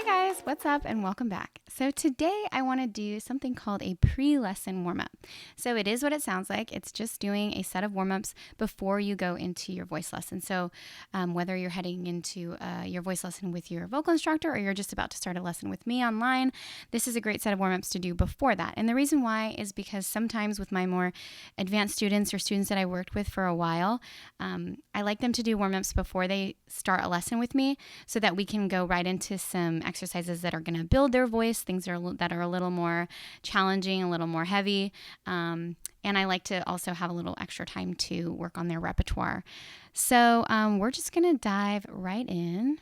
Hey guys, what's up and welcome back. So today I want to do something called a pre-lesson warm-up. So it is what it sounds like. It's just doing a set of warm-ups before you go into your voice lesson. So whether you're heading into your voice lesson with your vocal instructor or you're just about to start a lesson with me online, this is a great set of warm-ups to do before that. And the reason why is because sometimes with my more advanced students or students that I worked with for a while, I like them to do warm-ups before they start a lesson with me so that we can go right into some exercises that are going to build their voice, things that are a little more challenging, a little more heavy. And I like to also have a little extra time to work on their repertoire. So we're just going to dive right in.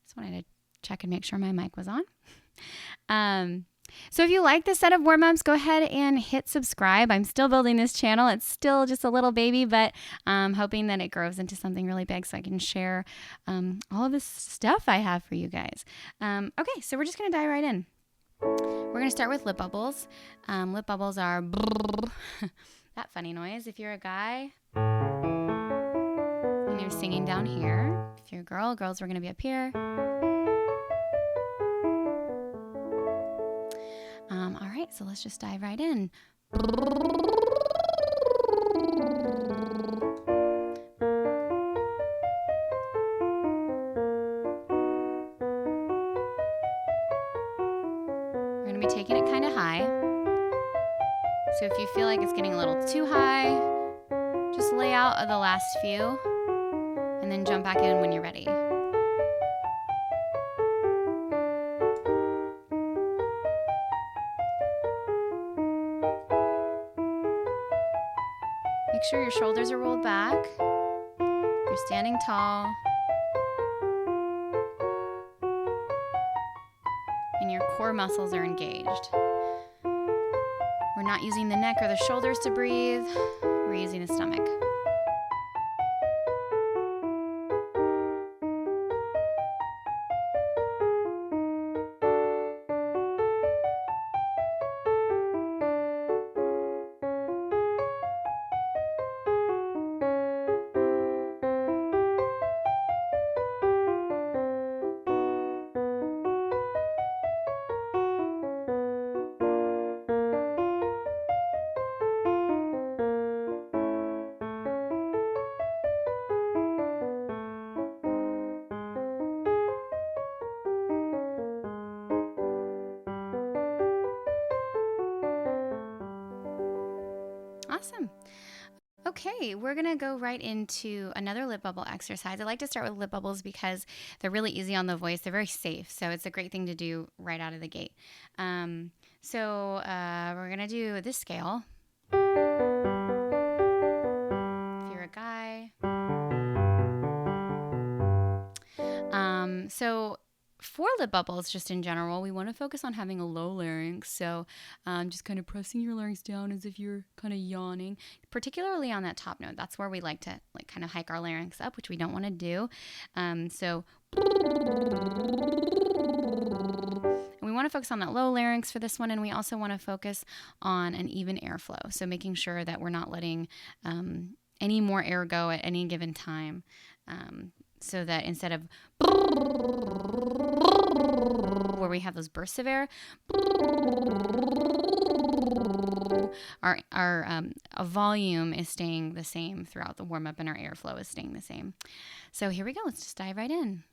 Just wanted to check and make sure my mic was on. So if you like this set of warm-ups, go ahead and hit subscribe. I'm still building this channel. It's still just a little baby, but I'm hoping that it grows into something really big so I can share all of this stuff I have for you guys. Okay, so we're just going to dive right in. We're going to start with lip bubbles. Lip bubbles are that funny noise. If you're a guy and you're singing down here. If you're a girl, girls are going to be up here. All right, so let's just dive right in. We're going to be taking it kind of high. So if you feel like it's getting a little too high, just lay out the last few and then jump back in when you're ready. Make sure your shoulders are rolled back. You're standing tall. And your core muscles are engaged. We're not using the neck or the shoulders to breathe. We're using the stomach. Awesome. Okay, we're going to go right into another lip bubble exercise. I like to start with lip bubbles because they're really easy on the voice. They're very safe, so it's a great thing to do right out of the gate. We're going to do this scale. If you're a guy. For lip bubbles, just in general, we want to focus on having a low larynx. So just kind of pressing your larynx down as if you're kind of yawning, particularly on that top note. That's where we like to kind of hike our larynx up, which we don't want to do. And we want to focus on that low larynx for this one, and we also want to focus on an even airflow. So making sure that we're not letting any more air go at any given time. So that instead of where we have those bursts of air, our volume is staying the same throughout the warm-up and our airflow is staying the same. So here we go. Let's just dive right in.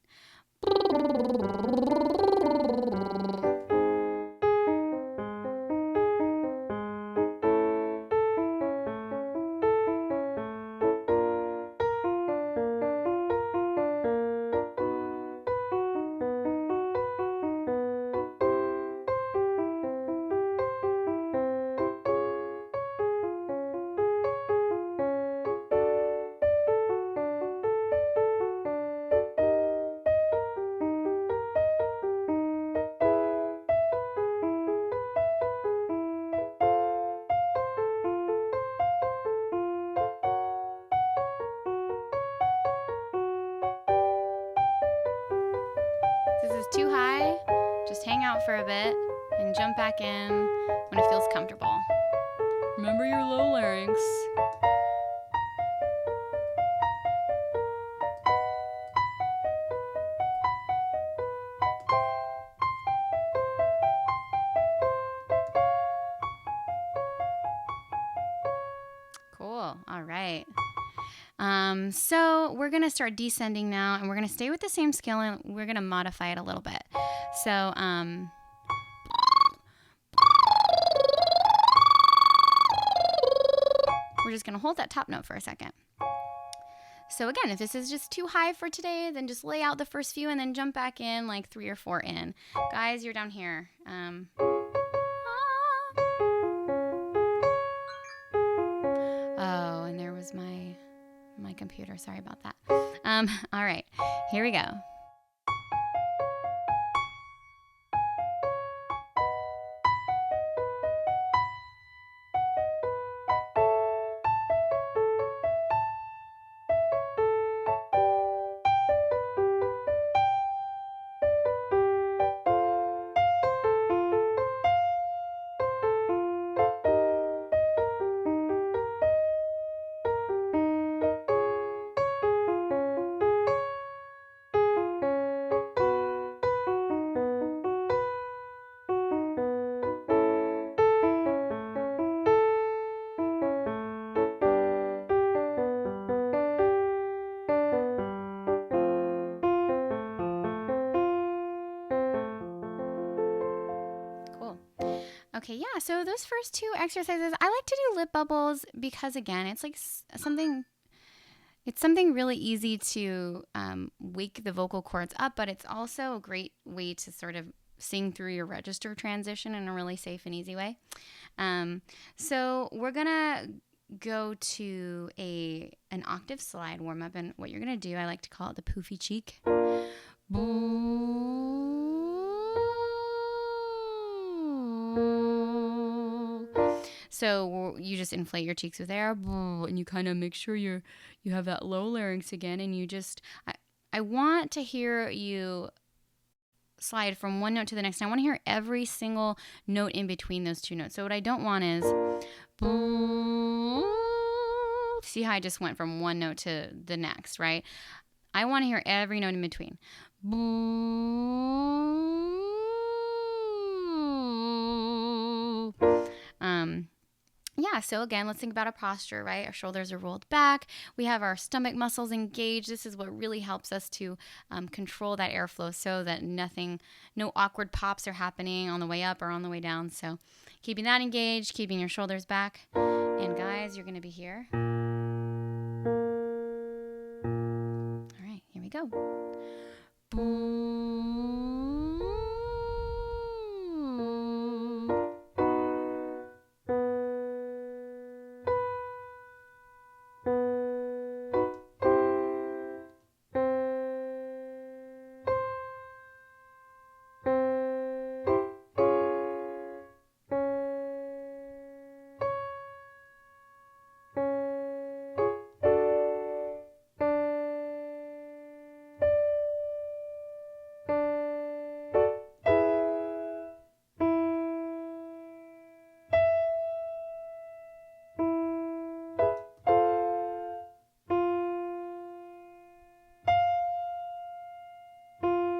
If this is too high, just hang out for a bit and jump back in when it feels comfortable. Remember your low larynx. So we're going to start descending now, and we're going to stay with the same scale, and we're going to modify it a little bit. So, we're just going to hold that top note for a second. So again, if this is just too high for today, then just lay out the first few and then jump back in like 3 or 4 in. Guys, you're down here. Oh, and there was my computer. Sorry about that. All right, here we go. Okay, yeah, so those first 2 exercises, I like to do lip bubbles because, again, it's like something really easy to wake the vocal cords up, but it's also a great way to sort of sing through your register transition in a really safe and easy way. So we're going to go to an octave slide warm-up, and what you're going to do, I like to call it the poofy cheek. So you just inflate your cheeks with air, and you kind of make sure you have that low larynx again, and you just, I want to hear you slide from one note to the next. And I want to hear every single note in between those 2 notes. So what I don't want is, see how I just went from one note to the next, right? I want to hear every note in between. Yeah, so again, let's think about our posture, right? Our shoulders are rolled back. We have our stomach muscles engaged. This is what really helps us to control that airflow so that no awkward pops are happening on the way up or on the way down. So keeping that engaged, keeping your shoulders back. And guys, you're going to be here. All right, here we go.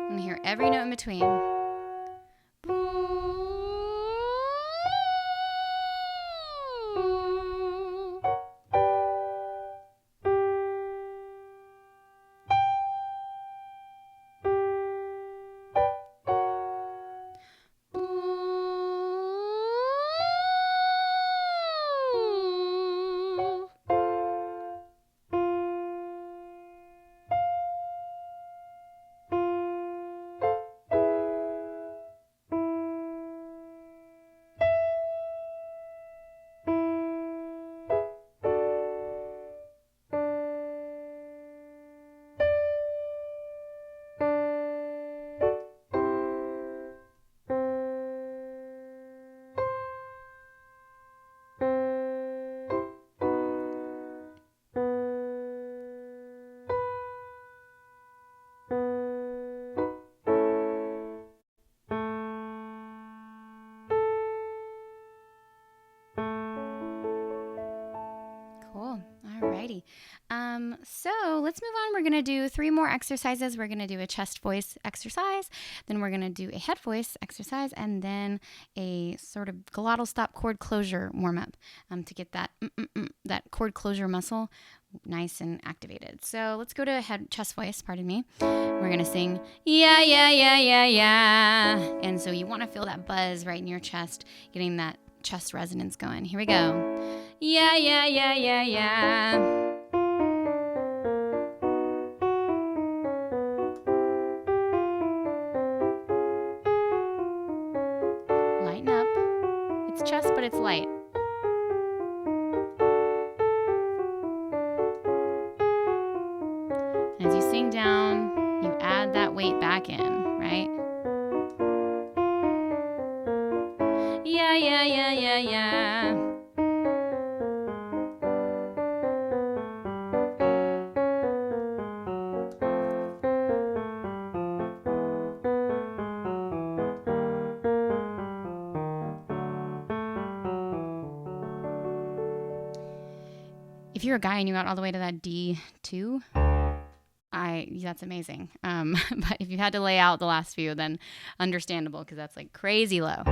And hear every note in between. Cool. Alrighty. So let's move on. We're going to do 3 more exercises. We're going to do a chest voice exercise. Then we're going to do a head voice exercise, and then a sort of glottal stop chord closure warm up to get that chord closure muscle nice and activated. So let's go to chest voice, pardon me. We're going to sing, yeah, yeah, yeah, yeah, yeah. And so you want to feel that buzz right in your chest, getting that chest resonance going. Here we go. Yeah, yeah, yeah, yeah, yeah. Lighten up. It's chest, but it's light. As you sing down, you add that weight back in, right? Yeah, yeah, yeah, yeah, yeah. If you're a guy and you got all the way to that D2, that's amazing. But if you had to lay out the last few, then understandable, because that's like crazy low.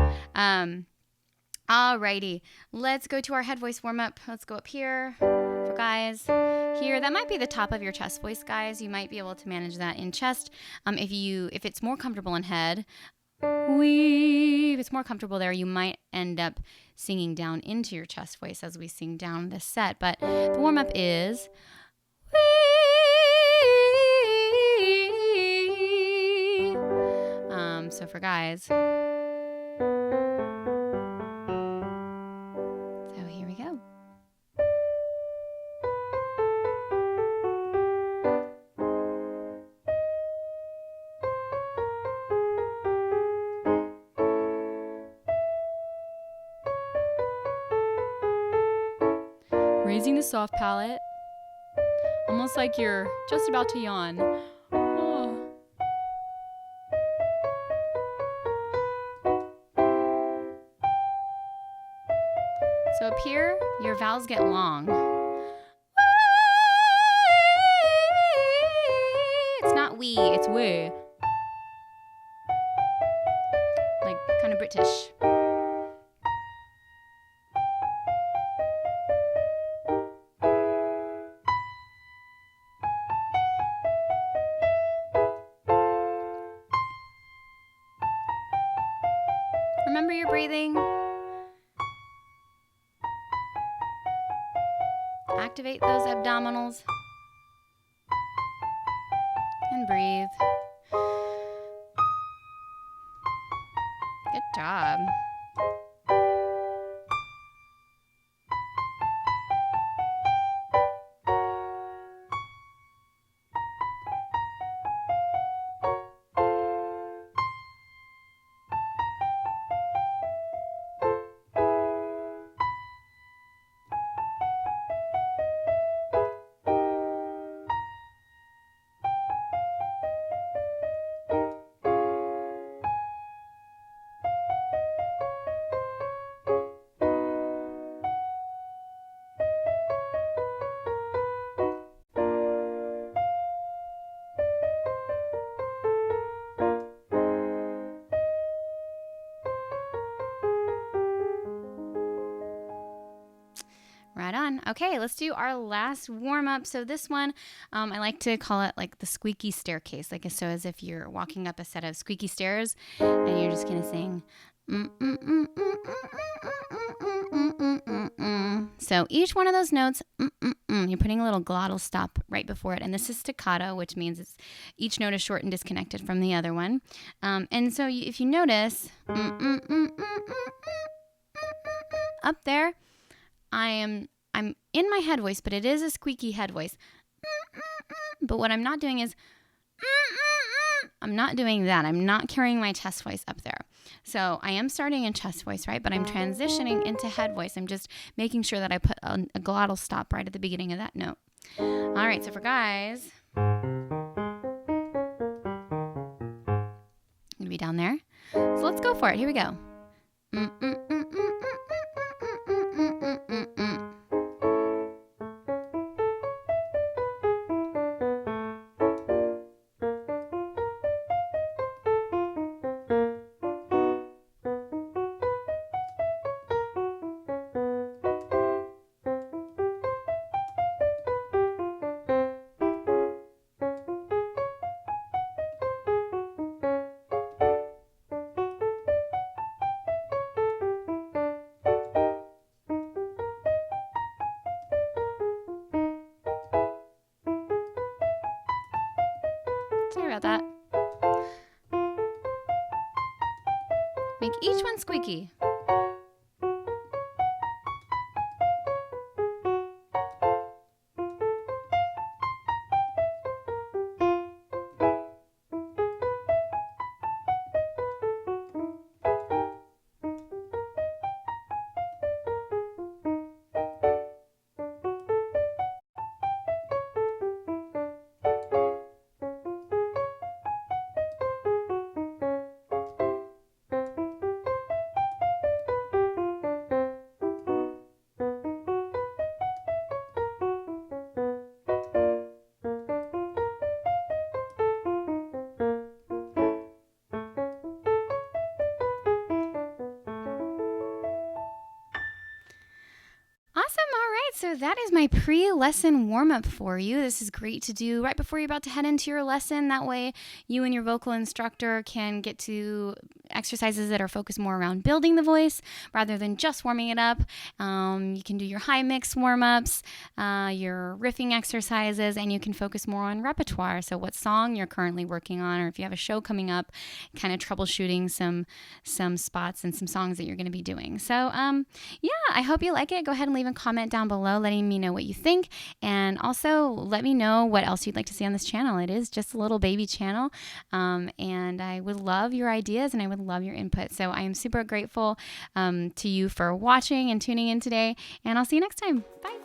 Alrighty, let's go to our head voice warm up. Let's go up here for guys. Here, that might be the top of your chest voice, guys. You might be able to manage that in chest. If it's more comfortable in head, if it's more comfortable there, you might end up singing down into your chest voice as we sing down this set. But the warm up is so for guys. So here we go. Raising the soft palate, almost like you're just about to yawn. Oh. So up here, your vowels get long. It's not we, it's we. Like kind of British. Remember your breathing. Activate those abdominals. And breathe. Good job. Right on. Okay, let's do our last warm up. So this one, I like to call it like the squeaky staircase. Like so, as if you're walking up a set of squeaky stairs, and you're just gonna sing. So each one of those notes, you're putting a little glottal stop right before it, and this is staccato, which means each note is short and disconnected from the other one. And so if you notice, up there. I'm in my head voice, but it is a squeaky head voice. But what I'm not doing is, I'm not doing that. I'm not carrying my chest voice up there. So I am starting in chest voice, right? But I'm transitioning into head voice. I'm just making sure that I put a glottal stop right at the beginning of that note. All right, so for guys, I'm going to be down there. So let's go for it. Here we go. Sorry about that. Make each one squeaky. Awesome. All right. So that is my pre-lesson warm-up for you. This is great to do right before you're about to head into your lesson. That way you and your vocal instructor can get to exercises that are focused more around building the voice rather than just warming it up. You can do your high mix warm-ups, your riffing exercises, and you can focus more on repertoire. So what song you're currently working on, or if you have a show coming up, kind of troubleshooting some spots and some songs that you're going to be doing. So yeah, I hope you like it. Go ahead and leave a comment down below letting me know what you think, and also let me know what else you'd like to see on this channel. It is just a little baby channel, and I would love your ideas and I would love your input. So I am super grateful to you for watching and tuning in today, and I'll see you next time. Bye.